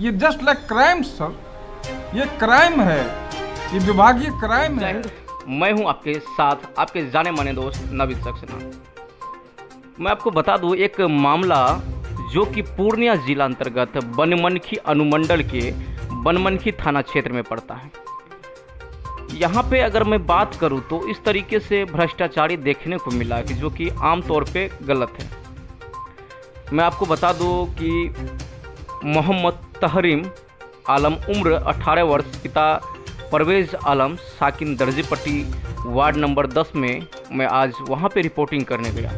ये just like crime sir, ये crime है, ये विभागीय क्राइम है। मैं हूं आपके साथ, आपके जाने माने दोस्त नवीद सक्सेना। मैं आपको बता दूं एक मामला जो कि पूर्णिया जिला अंतर्गत बनमनखी अनुमंडल के बनमनखी थाना क्षेत्र में पड़ता है। यहाँ पे अगर मैं बात करूँ तो इस तरीके से भ्रष्टाचारी देखने को मिला कि जो कि आमतौर पे गलत है। मैं आपको बता दूँ कि मोहम्मद तहरीम आलम उम्र 18 वर्ष, पिता परवेज़ आलम, साकिन दर्जीपट्टी वार्ड नंबर 10 में मैं आज वहाँ पे रिपोर्टिंग करने गया।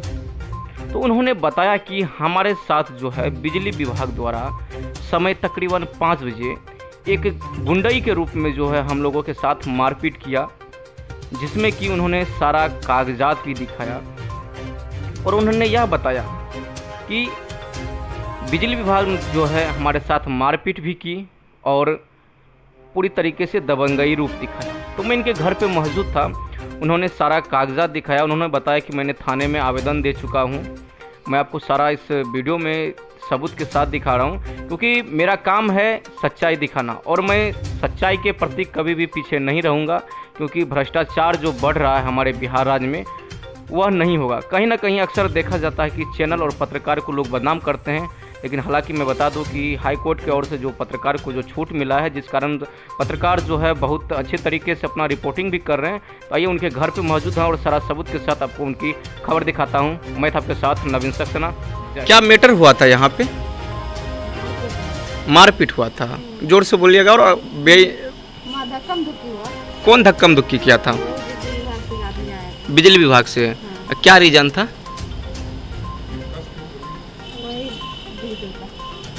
तो उन्होंने बताया कि हमारे साथ जो है बिजली विभाग द्वारा समय तकरीबन 5 बजे एक गुंडई के रूप में जो है हम लोगों के साथ मारपीट किया, जिसमें कि उन्होंने सारा कागजात भी दिखाया और उन्होंने यह बताया कि बिजली विभाग जो है हमारे साथ मारपीट भी की और पूरी तरीके से दबंगई रूप दिखाया। तो मैं इनके घर पे मौजूद था, उन्होंने सारा कागजात दिखाया। उन्होंने बताया कि मैंने थाने में आवेदन दे चुका हूँ। मैं आपको सारा इस वीडियो में सबूत के साथ दिखा रहा हूँ, क्योंकि मेरा काम है सच्चाई दिखाना और मैं सच्चाई के प्रति कभी भी पीछे नहीं रहूँगा, क्योंकि भ्रष्टाचार जो बढ़ रहा है हमारे बिहार राज्य में वह नहीं होगा। कहीं ना कहीं अक्सर देखा जाता है कि चैनल और पत्रकार को लोग बदनाम करते हैं, लेकिन हालांकि मैं बता दूं कि हाई कोर्ट की ओर से जो पत्रकार को जो छूट मिला है, जिस कारण पत्रकार जो है बहुत अच्छे तरीके से अपना रिपोर्टिंग भी कर रहे हैं। तो आइए उनके घर पे मौजूद हैं और सारा सबूत के साथ आपको उनकी खबर दिखाता हूं। मैं था आपके साथ नवीद सक्सेना। क्या मैटर हुआ था यहाँ पे? मारपीट हुआ था, जोर से बोलिएगा। और कौन धक्कम धुक्की किया था? बिजली विभाग से। क्या रीजन था?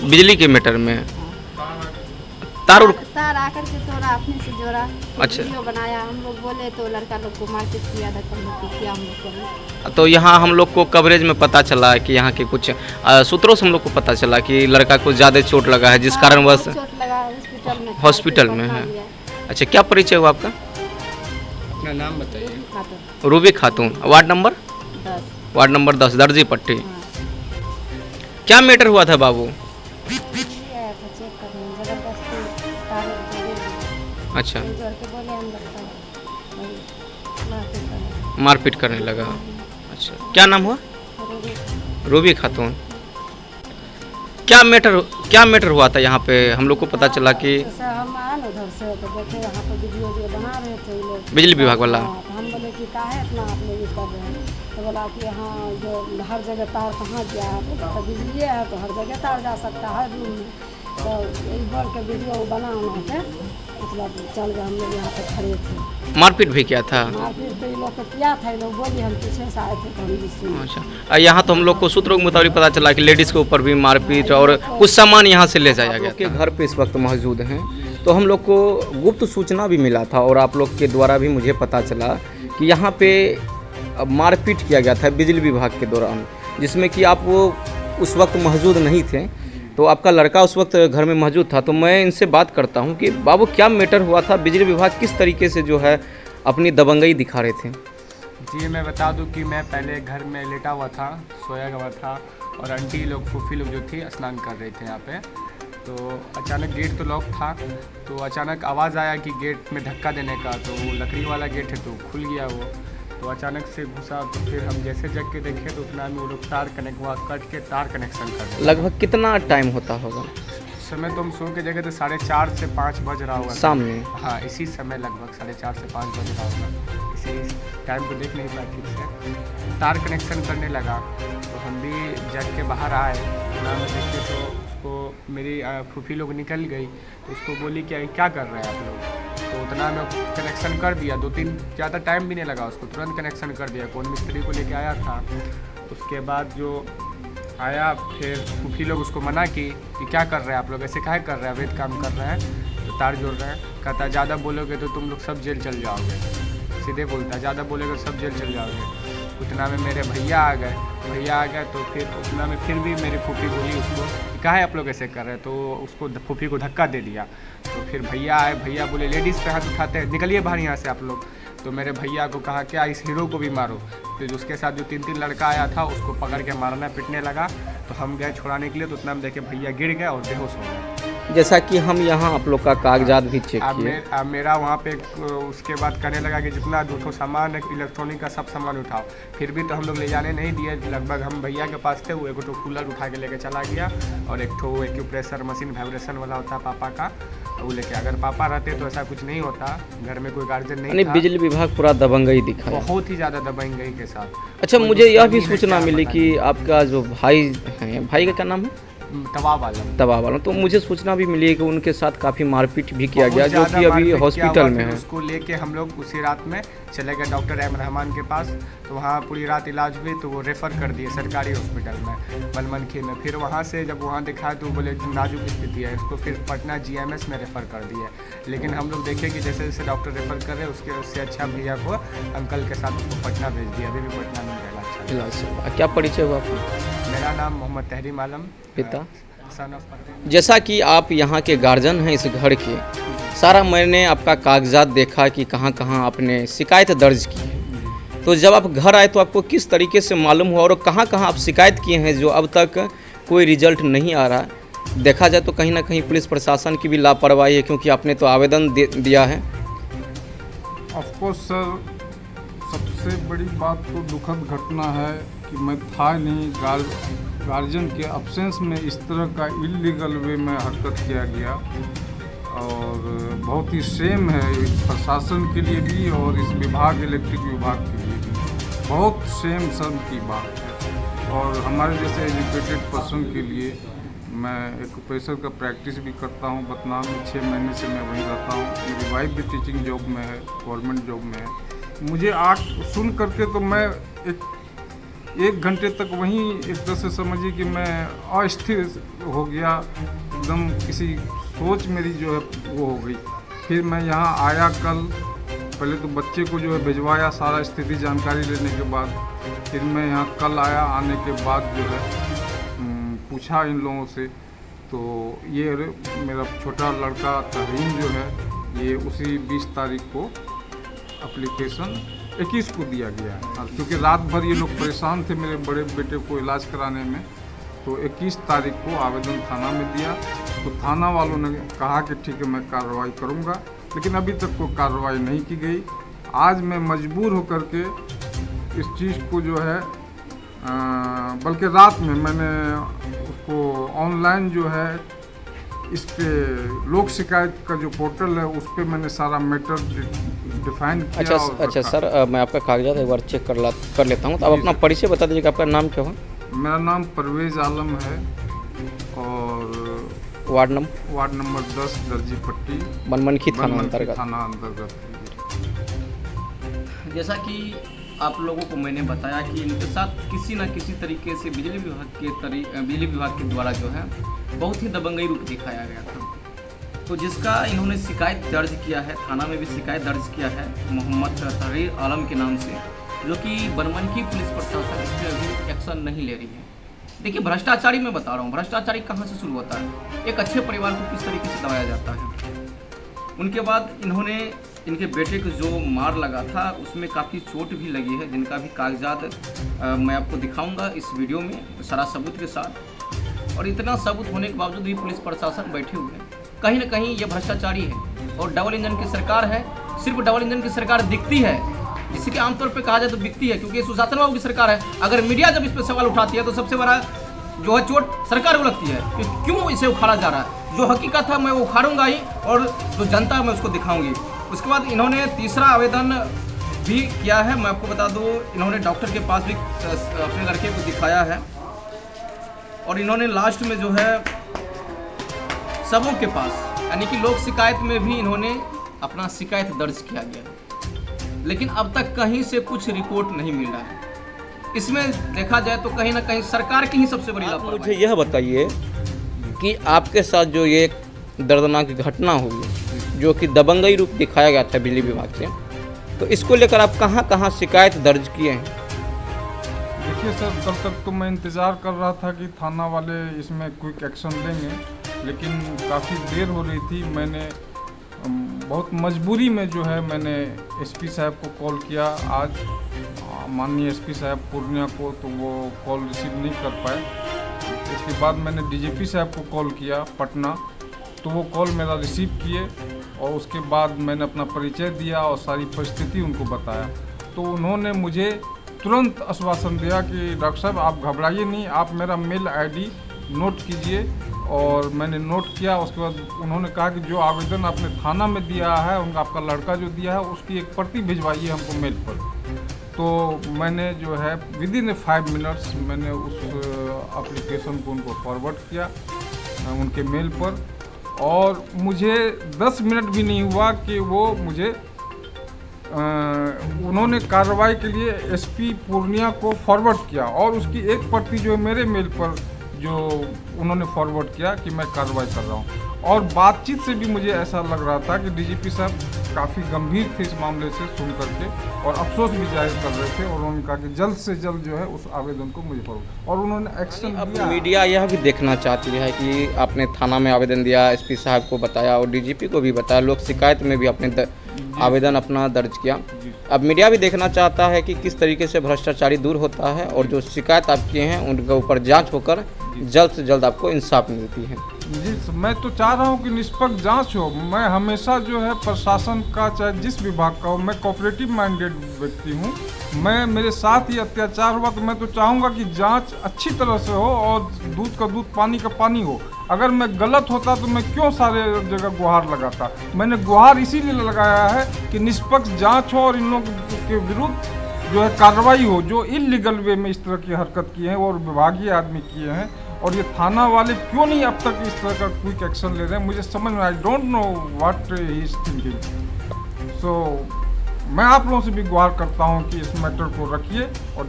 बिजली के मैटर में तार आकर के तोड़ा, अपने से जोड़ा। अच्छा, वीडियो बनाया, हम लोग बोले तो लड़का लोग को मारपीट किया, धक्का किया हम लोग को। तो यहाँ हम लोग को कवरेज में पता चला कि यहाँ के कुछ सूत्रों से हम लोग को पता चला कि लड़का को ज़्यादा चोट लगा है, जिस कारण वह हॉस्पिटल में है। अच्छा, क्या परिचय हुआ आपका? अपना नाम बताइए। रूबी खातून, वार्ड नंबर 10 दर्जीपट्टी। क्या मैटर हुआ था बाबू? अच्छा, मारपीट करने लगा। अच्छा, क्या नाम हुआ? रूबी खातून। क्या मैटर हुआ था यहाँ पे? हम लोग को पता चला कि हम आए ना उधर से तो देखे यहाँ पर वीडियो बना रहे थे लोग, बिजली विभाग वाला। तो हम बोले कि काहे इतना आप लोग ये कर रहे हैं? तो बोला कि हाँ, जो हर जगह तार कहाँ गया है, तो बिजली है तो हर जगह तार जा सकता है रूम में। तो इस बार के वीडियो बना के मतलब चल गए, हम लोग यहाँ पे खड़े थे। मारपीट भी किया था? मारपीट तो ये लोग को किया था, लोग बोली हम पीछे से आए थे तो हम भी सुने। अच्छा, यहाँ तो हम लोग को सूत्रों के मुताबिक पता चला कि लेडीज़ के ऊपर भी मारपीट और कुछ सामान यहाँ से ले जाया गया। के घर पे इस वक्त मौजूद हैं, तो हम लोग को गुप्त सूचना भी मिला था और आप लोग के द्वारा भी मुझे पता चला कि यहाँ पे मारपीट किया गया था बिजली विभाग के दौरान, जिसमें कि आप वो उस वक्त मौजूद नहीं थे, तो आपका लड़का उस वक्त घर में मौजूद था। तो मैं इनसे बात करता हूं कि बाबू क्या मैटर हुआ था? बिजली विभाग किस तरीके से जो है अपनी दबंगई दिखा रहे थे? जी, मैं बता दूं कि मैं पहले घर में लेटा हुआ था, सोया हुआ था, और आंटी लोग, फूफी लोग जो थी स्नान कर रहे थे यहाँ पे। तो अचानक गेट तो लॉक था, तो अचानक आवाज़ आया कि गेट में धक्का देने का। तो वो लकड़ी वाला गेट है तो खुल गया वो, तो अचानक से घुसा। तो फिर हम जैसे जग के देखे तो उतना में वो लोग तार कनेक्ट हुआ, कट के तार कनेक्शन कर। लगभग कितना टाइम होता होगा? समय तो हम सो के जगह तो 4:30 से 5 बज रहा होगा शाम में। हाँ, इसी समय लगभग 4:30 से 5 बज रहा होगा। इसी टाइम को देख नहीं पाया ठीक से। तार कनेक्शन करने लगा तो हम भी जग के बाहर आए, ना में देखे तो उसको मेरी फूफी लोग निकल गई, तो उसको बोली कि क्या कर रहे हैं आप लोग? तो उतना में कनेक्शन कर दिया, 2-3 ज़्यादा टाइम भी नहीं लगा, उसको तुरंत कनेक्शन कर दिया। कौन मिस्त्री को लेके आया था। उसके बाद जो आया फिर फूफी लोग उसको मना की कि क्या कर रहे हैं आप लोग, ऐसे काहे कर रहे हैं, अवैध काम कर रहे हैं, तो तार जोड़ रहे हैं। कहता ज़्यादा बोलोगे तो तुम लोग सब जेल चल जाओगे, सीधे बोलता है, ज़्यादा बोलोगे तो सब जेल चल जाओगे। उतना में मेरे भैया आ गए तो फिर उतना में फिर भी मेरी फूफी बोली उसको काहे आप लोग ऐसे कर रहे हैं, तो उसको फूफी को धक्का दे दिया। तो फिर भैया आए, भैया बोले लेडीज़ पे हाथ उठाते हैं, निकलिए बाहर यहाँ से आप लोग। तो मेरे भैया को कहा क्या इस हीरो को भी मारो। फिर उसके साथ जो 3 लड़का आया था उसको पकड़ के मारना पीटने लगा। तो हम गए छुड़ाने के लिए, तो उतना में देखे भैया गिर गए और बेहोश हो गए। जैसा कि हम यहाँ आप लोग का कागजात भी चेक अब किए। मेरा वहाँ पे उसके बाद कहने लगा कि जितना जो सामान है इलेक्ट्रॉनिक का सब सामान उठाओ, फिर भी तो हम लोग ले जाने नहीं दिए। लगभग हम भैया के पास थे, वो एक तो कूलर उठा के लेके चला गया और एक तो एक्यूप्रेशर मशीन वाइब्रेशन वाला होता है पापा का, वो लेके। अगर पापा रहते तो ऐसा कुछ नहीं होता, घर में कोई गार्जियन नहीं था। बिजली विभाग पूरा दबंगई दिखाया, बहुत ही ज़्यादा दबंगई के साथ। अच्छा, मुझे यह भी सूचना मिली कि आपका जो भाई है, भाई का क्या नाम है? तवाब आलम। तो मुझे सूचना भी मिली है कि उनके साथ काफ़ी मारपीट भी किया गया, जो बहुत कि ज़्यादा अभी मारपीट हॉस्पिटल किया हुआ। में फिर है। उसको लेके हम लोग उसी रात में चले गए डॉक्टर एम रहमान के पास, तो वहाँ पूरी रात इलाज हुई, तो वो रेफ़र कर दिए सरकारी हॉस्पिटल में बनमनखी में। फिर वहाँ से जब वहाँ दिखाया तो बोले नाजुक स्थिति है, इसको फिर पटना GMS में रेफ़र कर दिए। लेकिन हम लोग देखे कि जैसे जैसे डॉक्टर रेफ़र कर रहे उससे अच्छा भैया को अंकल के साथ उसको पटना भेज दिया। अभी भी पटना में रहेगा। अच्छा, क्या परिचय हुआ आपका? मेरा नाम मोहम्मद तहरीम आलम, पिता सन ऑफ पटेल। जैसा कि आप यहाँ के गार्जियन हैं इस घर के, सारा मैंने आपका कागजात देखा कि कहाँ कहाँ आपने शिकायत दर्ज की है। तो जब आप घर आए तो आपको किस तरीके से मालूम हुआ और कहाँ कहाँ आप शिकायत किए हैं जो अब तक कोई रिजल्ट नहीं आ रहा? देखा जाए तो कहीं ना कहीं पुलिस प्रशासन की भी लापरवाही है, क्योंकि आपने तो आवेदन दिया है। ऑफकोर्स सर, सबसे बड़ी बात तो दुखद घटना है कि मैं था नहीं, गार्जियन के अब्सेंस में इस तरह का इलीगल वे में हरकत किया गया, और बहुत ही सेम है प्रशासन के लिए भी और इस विभाग इलेक्ट्रिक विभाग के लिए भी बहुत सेम शर्म की बात है। और हमारे जैसे एजुकेटेड पर्सन के लिए, मैं एक्यूप्रेशर का प्रैक्टिस भी करता हूँ बतनाम में, 6 महीने से मैं वहीं रहता हूँ। मेरी वाइफ भी टीचिंग जॉब में है, गवर्नमेंट जॉब में है। मुझे सुन करके तो मैं एक घंटे तक वहीं एक तरह से समझिए कि मैं अस्थिर हो गया, एकदम किसी सोच मेरी जो है वो हो गई। फिर मैं यहाँ आया कल, पहले तो बच्चे को जो है भिजवाया सारा स्थिति जानकारी लेने के बाद, फिर मैं यहाँ कल आया। आने के बाद जो है पूछा इन लोगों से, तो ये मेरा छोटा लड़का तहरीम जो है, ये उसी 20 तारीख को एप्लीकेशन 21 को दिया गया है, क्योंकि रात भर ये लोग परेशान थे मेरे बड़े बेटे को इलाज कराने में। तो 21 तारीख को आवेदन थाना में दिया, तो थाना वालों ने कहा कि ठीक है मैं कार्रवाई करूंगा, लेकिन अभी तक कोई कार्रवाई नहीं की गई। आज मैं मजबूर होकर के इस चीज़ को जो है, बल्कि रात में मैंने उसको ऑनलाइन जो है इस पे लोक शिकायत का जो पोर्टल है उस पे मैंने सारा मैटर डिफाइन किया। अच्छा सर, मैं आपका कागजात एक बार चेक कर लेता हूँ। तो आप अपना परिचय बता दीजिएगा, आपका नाम क्या हुआ? मेरा नाम परवेज आलम है और वार्ड नंबर 10 दर्जी पट्टी, बनमनखी थाना अंतर्गत। जैसा कि आप लोगों को मैंने बताया कि इनके साथ किसी न किसी तरीके से बिजली विभाग के द्वारा जो है बहुत ही दबंगई रूप दिखाया गया था। तो जिसका इन्होंने शिकायत दर्ज किया है, थाना में भी शिकायत दर्ज किया है मोहम्मद तहरीर आलम के नाम से, जो कि बनमनखी पुलिस प्रशासन इस पर अभी एक्शन नहीं ले रही है। देखिए, भ्रष्टाचारी मैं बता रहा हूँ, भ्रष्टाचारी कहाँ से शुरू होता है, एक अच्छे परिवार को किस तरीके से दबाया जाता है। उनके बाद इन्होंने इनके बेटे को जो मार लगा था उसमें काफ़ी चोट भी लगी है, जिनका भी कागजात मैं आपको दिखाऊंगा इस वीडियो में सारा सबूत के साथ। और इतना सबूत होने के बावजूद भी पुलिस प्रशासन बैठे हुए हैं। कहीं ना कहीं ये भ्रष्टाचारी है और डबल इंजन की सरकार है। सिर्फ डबल इंजन की सरकार दिखती है, जिससे कि आमतौर पर कहा जाए तो दिखती है, क्योंकि ये सुशासन बाबू की सरकार है। अगर मीडिया जब इस पर सवाल उठाती है तो सबसे बड़ा जो है चोट सरकार को लगती है कि क्यों इसे उखाड़ा जा रहा है। जो हकीकत है मैं वो उखाड़ूंगा ही, और जो जनता है मैं उसको दिखाऊंगी। उसके बाद इन्होंने तीसरा आवेदन भी किया है। मैं आपको बता दूं, इन्होंने डॉक्टर के पास भी अपने लड़के को दिखाया है, और इन्होंने लास्ट में जो है सबों के पास, यानी कि लोक शिकायत में भी इन्होंने अपना शिकायत दर्ज किया गया, लेकिन अब तक कहीं से कुछ रिपोर्ट नहीं मिल रहा है। इसमें देखा जाए तो कहीं ना कहीं सरकार की ही सबसे बड़ी लापरवाही। मुझे यह बताइए कि आपके साथ जो ये दर्दनाक घटना हुई, जो कि दबंगई रूप दिखाया गया था बिजली विभाग से, तो इसको लेकर आप कहाँ कहाँ शिकायत दर्ज किए हैं? देखिए सर, कल तक तो मैं इंतज़ार कर रहा था कि थाना वाले इसमें क्विक एक्शन लेंगे, लेकिन काफ़ी देर हो रही थी। मैंने बहुत मजबूरी में जो है मैंने एसपी साहब को कॉल किया आज, माननीय एसपी साहब पूर्णिया को, तो वो कॉल रिसीव नहीं कर पाए। इसके बाद मैंने डीजीपी साहब को कॉल किया पटना, तो वो कॉल मेरा रिसीव किए और उसके बाद मैंने अपना परिचय दिया और सारी परिस्थिति उनको बताया। तो उन्होंने मुझे तुरंत आश्वासन दिया कि डॉक्टर साहब आप घबराइए नहीं, आप मेरा मेल आईडी नोट कीजिए। और मैंने नोट किया। उसके बाद उन्होंने कहा कि जो आवेदन आपने थाना में दिया है, उनका आपका लड़का जो दिया है उसकी एक प्रति भिजवाइए हमको मेल पर। तो मैंने जो है विदिन 5 मिनट्स मैंने उस एप्लीकेशन को उनको फॉरवर्ड किया उनके मेल पर, और मुझे 10 मिनट भी नहीं हुआ कि वो मुझे उन्होंने कार्रवाई के लिए एसपी पूर्णिया को फॉरवर्ड किया, और उसकी एक प्रति जो है मेरे मेल पर जो उन्होंने फॉरवर्ड किया कि मैं कार्रवाई कर रहा हूँ। और बातचीत से भी मुझे ऐसा लग रहा था कि डीजीपी साहब काफ़ी गंभीर थे इस मामले से सुन करके, और अफसोस भी जाहिर कर रहे थे, और उन्होंने कहा कि जल्द से जल्द जो है उस आवेदन को मुझे फॉरवर्ड, और उन्होंने एक्शन अब लिया। मीडिया यह भी देखना चाहती है कि आपने थाना में आवेदन दिया, एसपी साहब को बताया और डीजीपी को भी बताया, लोक शिकायत में भी आपने आवेदन अपना दर्ज किया। अब मीडिया भी देखना चाहता है कि किस तरीके से भ्रष्टाचारी दूर होता है, और जो शिकायत आप किए हैं उनके ऊपर जांच होकर जल्द से जल्द आपको इंसाफ मिलती है। जी, मैं तो चाह रहा हूँ कि निष्पक्ष जांच हो। मैं हमेशा जो है प्रशासन का, चाहे जिस विभाग का हो, मैं कोऑपरेटिव माइंडेड व्यक्ति हूँ। मैं मेरे साथ ही अत्याचार हुआ तो मैं तो चाहूँगा कि जांच अच्छी तरह से हो और दूध का दूध पानी का पानी हो। अगर मैं गलत होता तो मैं क्यों सारे जगह गुहार लगाता। मैंने गुहार इसीलिए लगाया है कि निष्पक्ष जांच हो और इन लोगों के विरुद्ध जो है कार्रवाई हो, जो इलीगल वे में इस तरह की हरकत किए हैं और विभागीय आदमी किए हैं। और ये थाना वाले क्यों नहीं अब तक इस तरह का क्विक एक्शन ले रहे हैं, मुझे समझ में, I don't know what he is thinking. So मैं आप लोगों से भी गुहार करता हूं कि इस मैटर को रखिए और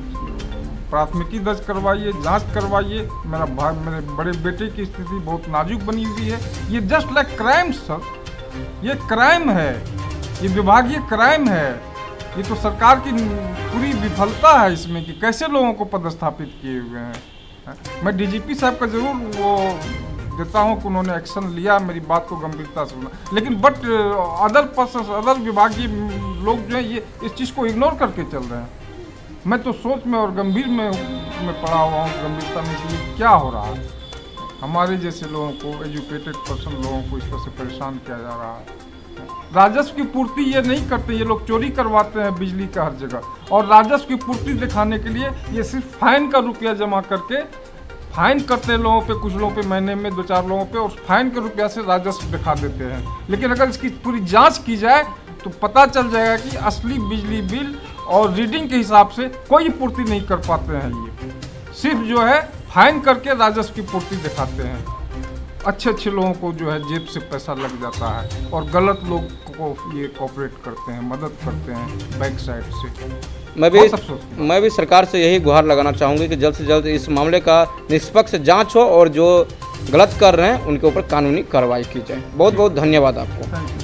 प्राथमिकी दर्ज करवाइए, जांच करवाइए। मेरा भाई, मेरे बड़े बेटे की स्थिति बहुत नाजुक बनी हुई है। ये जस्ट लाइक क्राइम सर, ये क्राइम है, ये विभागीय क्राइम है। ये तो सरकार की पूरी विफलता है इसमें कि कैसे लोगों को पदस्थापित किए हुए हैं। मैं डीजीपी साहब का जरूर वो देता हूं कि उन्होंने एक्शन लिया, मेरी बात को गंभीरता से सुना, लेकिन बट अदर पर्सन, अदर विभागीय लोग जो है ये इस चीज़ को इग्नोर करके चल रहे हैं। मैं तो सोच में और गंभीर में पड़ा हुआ हूँ, गंभीरता में कि ये क्या हो रहा है। हमारे जैसे लोगों को, एजुकेटेड पर्सन लोगों को इस तरह से परेशान किया जा रहा है। राजस्व की पूर्ति ये नहीं करते, ये लोग चोरी करवाते हैं बिजली का हर जगह, और राजस्व की पूर्ति दिखाने के लिए ये सिर्फ फाइन का रुपया जमा करके फाइन करते हैं लोगों पे, कुछ लोगों पे महीने में 2-4 लोगों पे, और फाइन के रुपया से राजस्व दिखा देते हैं। लेकिन अगर इसकी पूरी जांच की जाए तो पता चल जाएगा कि असली बिजली बिल और रीडिंग के हिसाब से कोई पूर्ति नहीं कर पाते हैं। ये सिर्फ जो है फाइन करके राजस्व की पूर्ति दिखाते हैं। अच्छे अच्छे लोगों को जो है जेब से पैसा लग जाता है, और गलत लोग को ये कोऑपरेट करते हैं, मदद करते हैं बैक साइड से। मैं भी सरकार से यही गुहार लगाना चाहूँगी कि जल्द से जल्द इस मामले का निष्पक्ष जांच हो और जो गलत कर रहे हैं उनके ऊपर कानूनी कार्रवाई की जाए। बहुत बहुत धन्यवाद आपको। Thank you.